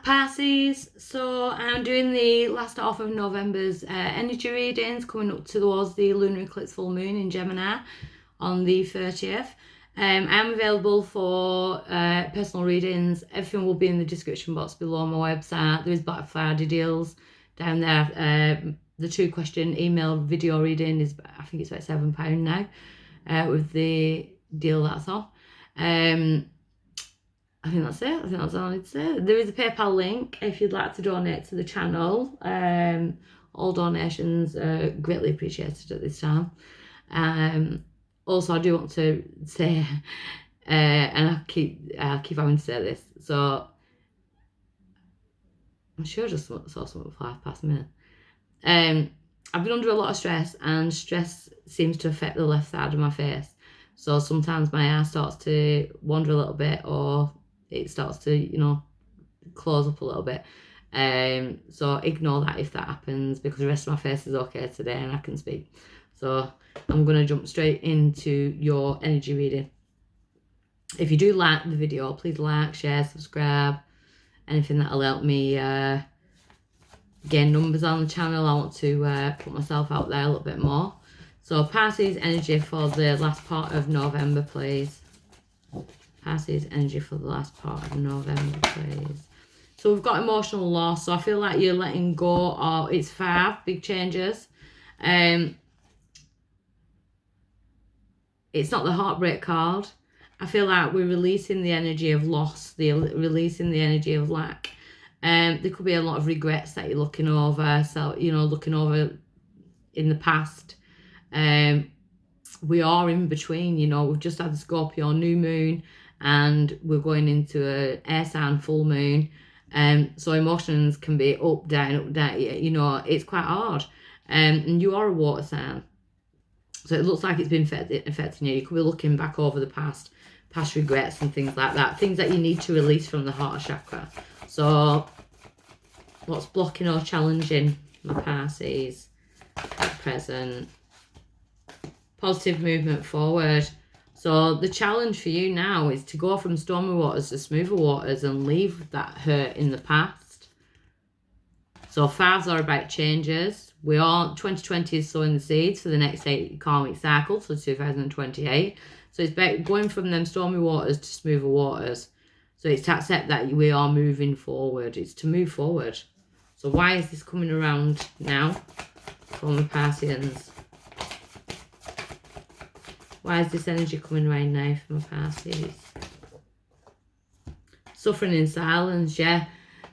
Pisces, so I'm doing the last half of November's energy readings, coming up towards the lunar eclipse full moon in Gemini on the 30th. I'm available for personal readings. Everything will be in the description box below on my website. There is Black Friday deals down there. The 2-question email video reading is, I think it's about £7 now, with the deal that's off. I think that's it. I think that's all I need to say. There is a PayPal link if you'd like to donate to the channel. All donations are greatly appreciated at this time. Also, I do want to say, and I keep having to say this, so I'm sure I just saw something for 5 minutes. I've been under a lot of stress, and stress seems to affect the left side of my face. So sometimes my eye starts to wander a little bit, or it starts to, close up a little bit. So ignore that if that happens, because the rest of my face is okay today and I can speak. So I'm going to jump straight into your energy reading. If you do like the video, please like, share, subscribe. Anything that'll help me gain numbers on the channel. I want to put myself out there a little bit more. So Pisces energy for the last part of November, please. Pisces energy for the last part of November, please. So we've got emotional loss. So I feel like you're letting go, or it's 5 big changes. It's not the heartbreak card. I feel like we're releasing the energy of loss, releasing the energy of lack. There could be a lot of regrets that you're looking over. So, looking over in the past. We are in between, we've just had the Scorpio new moon, and we're going into a air sign full moon. So emotions can be up, down, it's quite hard. And you are a water sign. So it looks like it's been affecting you. You could be looking back over the past regrets and things like that. Things that you need to release from the heart chakra. So what's blocking or challenging my Pisces at present? Positive movement forward. So the challenge for you now is to go from stormy waters to smoother waters and leave that hurt in the past. So 5s are about changes. 2020 is sowing the seeds for the next 8 karmic cycle, so 2028. So it's about going from them stormy waters to smoother waters. So it's to accept that we are moving forward. It's to move forward. So why is this coming around now from the Pisceans? Why is this energy coming right now from my Pisces? Suffering in silence, yeah.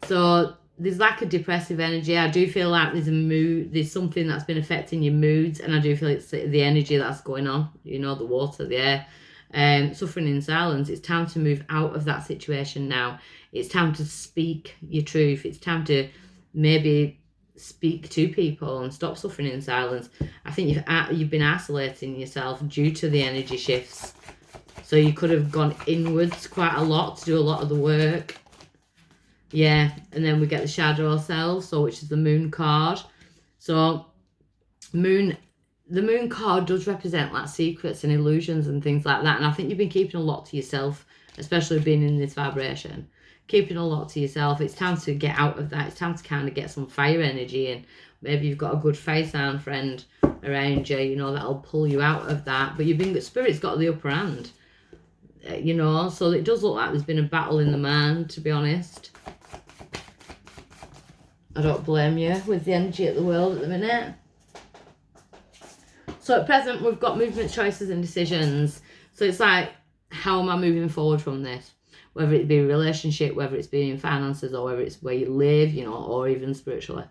So there's like a depressive energy. I do feel like there's a mood, there's something that's been affecting your moods, and I do feel it's the energy that's going on, the water, the air. Suffering in silence. It's time to move out of that situation now. It's time to speak your truth. It's time to maybe speak to people and stop suffering in silence. I think you've been isolating yourself due to the energy shifts. So you could have gone inwards quite a lot to do a lot of the work. Yeah, and then we get the shadow self, so which is the moon card. So the moon card does represent like secrets and illusions and things like that. And I think you've been keeping a lot to yourself, especially being in this vibration. Keeping a lot to yourself. It's time to get out of that. It's time to kind of get some fire energy in. Maybe you've got a good fire sign friend around you, that'll pull you out of that. But Spirit's got the upper hand, so it does look like there's been a battle in the mind, to be honest. I don't blame you with the energy of the world at the minute. So at present, we've got movement, choices and decisions. So it's like, how am I moving forward from this? Whether it be a relationship, whether it's being in finances, or whether it's where you live, or even spiritually.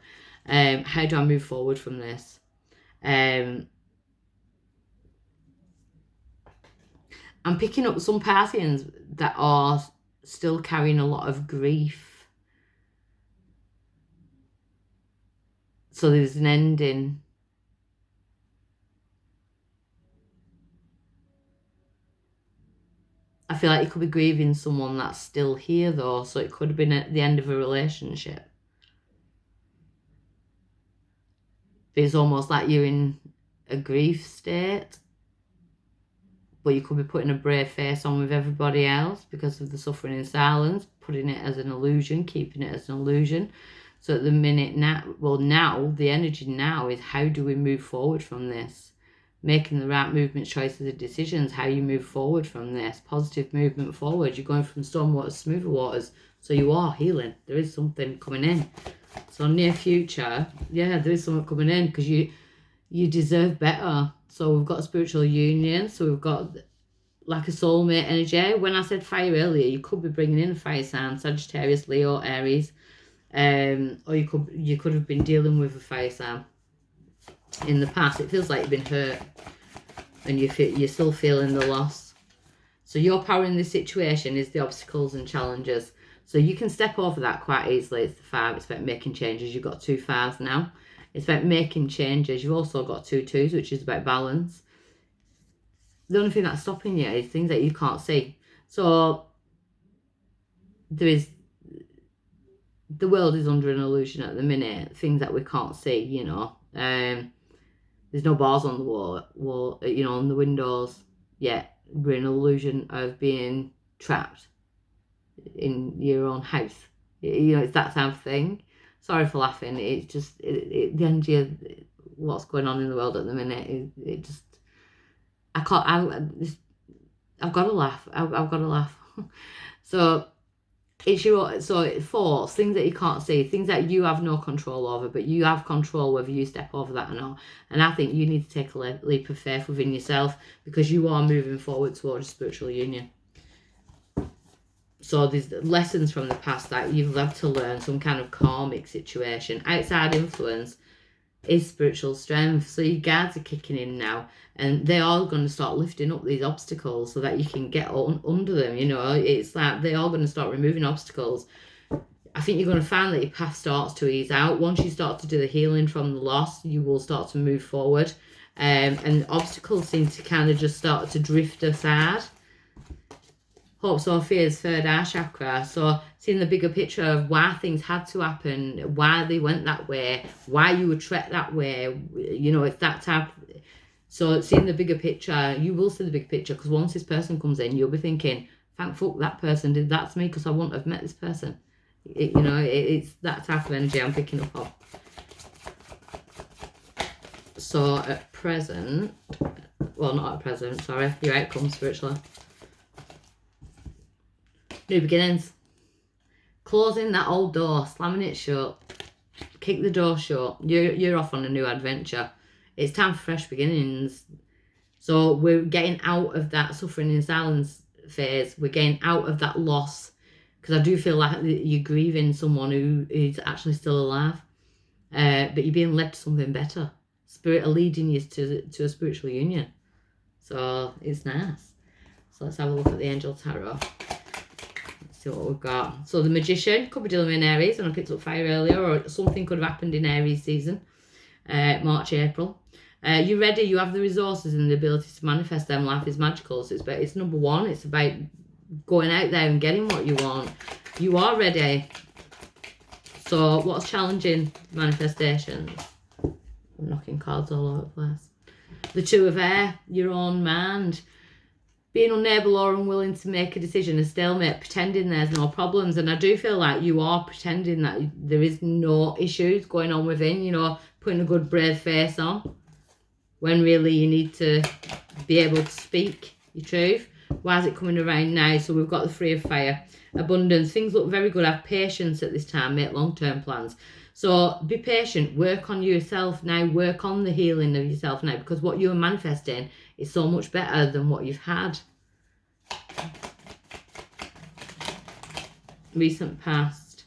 How do I move forward from this? I'm picking up some Pisceans that are still carrying a lot of grief. So there's an ending. I feel like you could be grieving someone that's still here though, so it could have been at the end of a relationship. But it's almost like you're in a grief state. but you could be putting a brave face on with everybody else because of the suffering in silence, putting it as an illusion, keeping it as an illusion. So at the minute now, now, the energy now is how do we move forward from this? Making the right movements, choices and decisions, how you move forward from this. Positive movement forward. You're going from storm waters, smoother waters. So you are healing. There is something coming in. So near future, yeah, there is something coming in because you deserve better. So we've got a spiritual union. So we've got like a soulmate energy. When I said fire earlier, you could be bringing in a fire sign, Sagittarius, Leo, Aries. Or you could have been dealing with a fire sign in the past. It feels like you've been hurt and you're still feeling the loss. So your power in this situation is the obstacles and challenges. So you can step over that quite easily. It's the 5. It's about making changes. You've got 2 5s now. It's about making changes. You've also got 2 2s, which is about balance. The only thing that's stopping you is things that you can't see. So the world is under an illusion at the minute. Things that we can't see, you know. There's no bars on the wall, you know, on the windows. Yet we're in an illusion of being trapped in your own house. You know, it's that type of thing. Sorry for laughing. It's just the energy of what's going on in the world at the minute. It just, I've got to laugh. I've got to laugh. So it's thoughts, things that you can't see, things that you have no control over, but you have control whether you step over that or not. And I think you need to take a leap of faith within yourself because you are moving forward towards spiritual union. So there's lessons from the past that you've had to learn, some kind of karmic situation. Outside influence is spiritual strength. So your guards are kicking in now and they are going to start lifting up these obstacles so that you can get under them. You know, it's like they are going to start removing obstacles. I think you're going to find that your path starts to ease out. Once you start to do the healing from the loss, you will start to move forward. And obstacles seem to kind of just start to drift aside. Hopes or fears, 3rd eye chakra. So seeing the bigger picture of why things had to happen, why they went that way, why you were treated that way. You know, it's that type. So seeing the bigger picture, you will see the big picture because once this person comes in, you'll be thinking, thank fuck that person did that to me because I wouldn't have met this person. It's that type of energy I'm picking up on. So at present, well, not at present, sorry, your outcome spiritually. New beginnings. Closing that old door, slamming it shut, kick the door shut. You're off on a new adventure. It's time for fresh beginnings. So we're getting out of that suffering in silence phase. We're getting out of that loss because I do feel like you're grieving someone who is actually still alive, but you're being led to something better. Spirit are leading you to a spiritual union. So it's nice. So let's have a look at the Angel Tarot. See what we've got. So the Magician could be dealing with Aries, and I picked up fire earlier, or something could have happened in Aries season, March, April. You're ready, you have the resources and the ability to manifest them. Life is magical. So it's number 1, it's about going out there and getting what you want. You are ready. So what's challenging manifestations? I'm knocking cards all over the place. The 2 of Air, your own mind. Being unable or unwilling to make a decision, a stalemate, pretending there's no problems. And I do feel like you are pretending that there is no issues going on within, you know, putting a good brave face on when really you need to be able to speak your truth. Why is it coming around now? So we've got the 3 of Fire. Abundance. Things look very good. Have patience at this time. Make long-term plans. So be patient. Work on yourself now. Work on the healing of yourself now because what you're manifesting is so much better than what you've had. Recent past.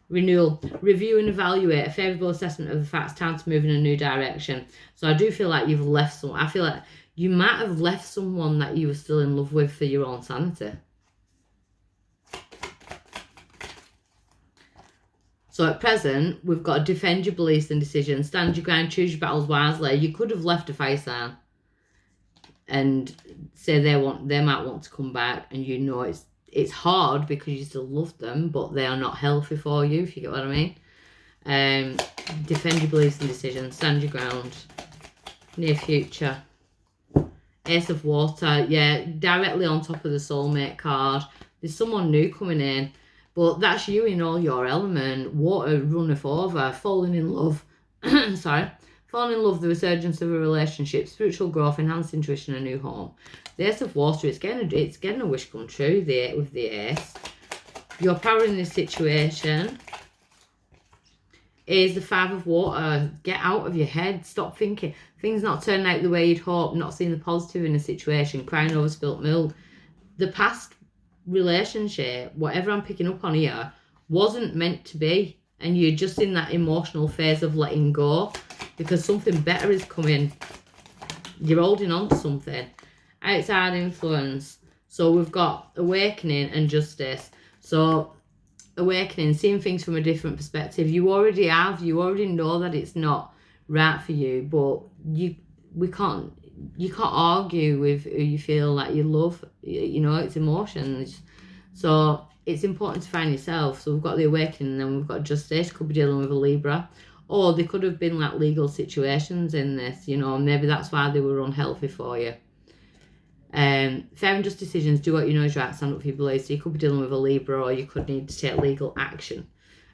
Renewal. Review and evaluate. A favourable assessment of the facts. Time to move in a new direction. So I do feel like you've left someone. I feel like you might have left someone that you were still in love with for your own sanity. So at present, we've got to defend your beliefs and decisions, stand your ground, choose your battles wisely. You could have left a fire sign and say they might want to come back, and you know it's hard because you still love them, but they are not healthy for you, if you get what I mean. Defend your beliefs and decisions, stand your ground. Near future. Ace of Water, yeah, directly on top of the soulmate card. There's someone new coming in, but that's you in all your element. Water runneth over, falling in love. Sorry. Falling in love, the resurgence of a relationship, spiritual growth, enhanced intuition, a new home. The Ace of Water, it's getting a wish come true with the Ace. Your power in this situation is the Five of Water. Get out of your head. Stop thinking. Things not turning out the way you'd hope. Not seeing the positive in a situation. Crying over spilt milk. The past relationship, whatever I'm picking up on here, wasn't meant to be. And you're just in that emotional phase of letting go. Because something better is coming. You're holding on to something. Outside influence. So we've got awakening and justice. So awakening, seeing things from a different perspective. You already know that it's not right for you, but you can't argue with who you feel like you love. You know, it's emotions. So it's important to find yourself. So we've got the awakening, and then we've got justice. Could be dealing with a Libra, or they could have been like legal situations in this, you know, maybe that's why they were unhealthy for you. Fair and just decisions, do what you know is right, stand up for your beliefs. So you could be dealing with a Libra, or you could need to take legal action.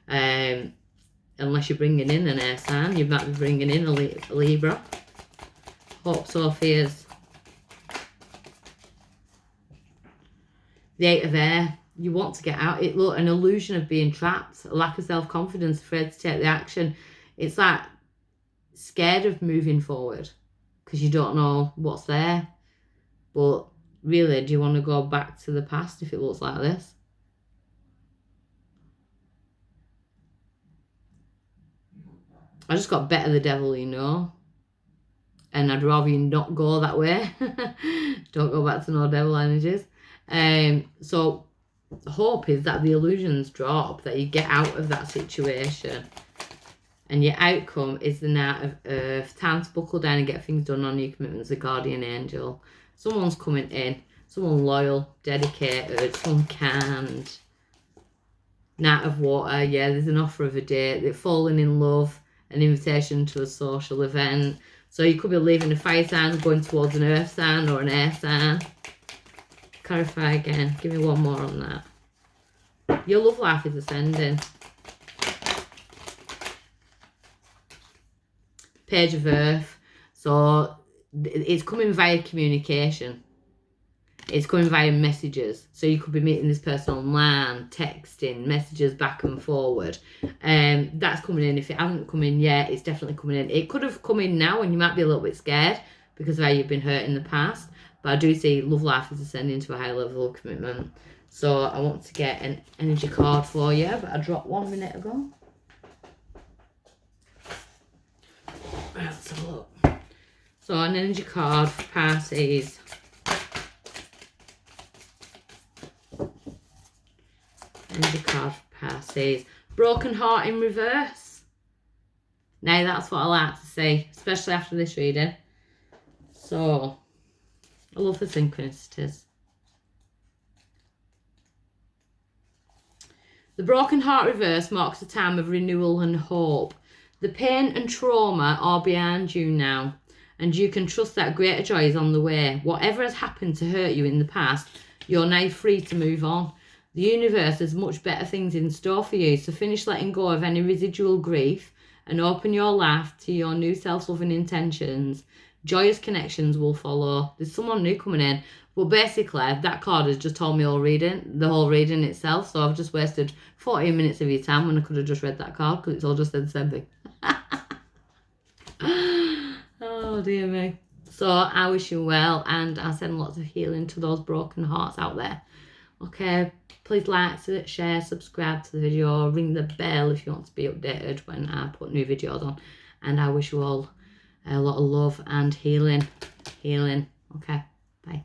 Unless you're bringing in an air sign, you might be bringing in a Libra. Hopes or fears. The Eight of Air, you want to get out. Look, an illusion of being trapped, a lack of self-confidence, afraid to take the action. It's like scared of moving forward because you don't know what's there. But really, do you want to go back to the past if it looks like this? I just got better the devil you know. And I'd rather you not go that way. Don't go back to no devil energies. So the hope is that the illusions drop, that you get out of that situation. And your outcome is the Knight of Earth. Time to buckle down and get things done on your commitments. The guardian angel. Someone's coming in. Someone loyal, dedicated, someone kind. Knight of Water. Yeah, there's an offer of a date. They're falling in love. An invitation to a social event. So you could be leaving a fire sign, going towards an earth sign or an air sign. Clarify again. Give me one more on that. Your love life is ascending. Page of Earth. So it's coming via communication. It's coming via messages. So you could be meeting this person online, texting, messages back and forward. That's coming in. If it hasn't come in yet, it's definitely coming in. It could have come in now and you might be a little bit scared because of how you've been hurt in the past. But I do see love life is ascending to a high level of commitment. So I want to get an energy card for you, but I dropped 1 minute ago. Right, let's have a look. So an energy card for Pisces. Energy card for Pisces. Broken heart in reverse. Now that's what I like to see, especially after this reading. So I love the synchronicities. The broken heart reverse marks a time of renewal and hope. The pain and trauma are behind you now, and you can trust that greater joy is on the way. Whatever has happened to hurt you in the past, you're now free to move on. The universe has much better things in store for you, so finish letting go of any residual grief and open your life to your new self-loving intentions. Joyous connections will follow. There's someone new coming in. But basically, that card has just told me the whole reading itself. So I've just wasted 14 minutes of your time when I could have just read that card because it's all just said the same thing. Oh, dear me. So I wish you well, and I send lots of healing to those broken hearts out there. Okay, please like, share, subscribe to the video, ring the bell if you want to be updated when I put new videos on. And I wish you all a lot of love and healing. Okay, bye.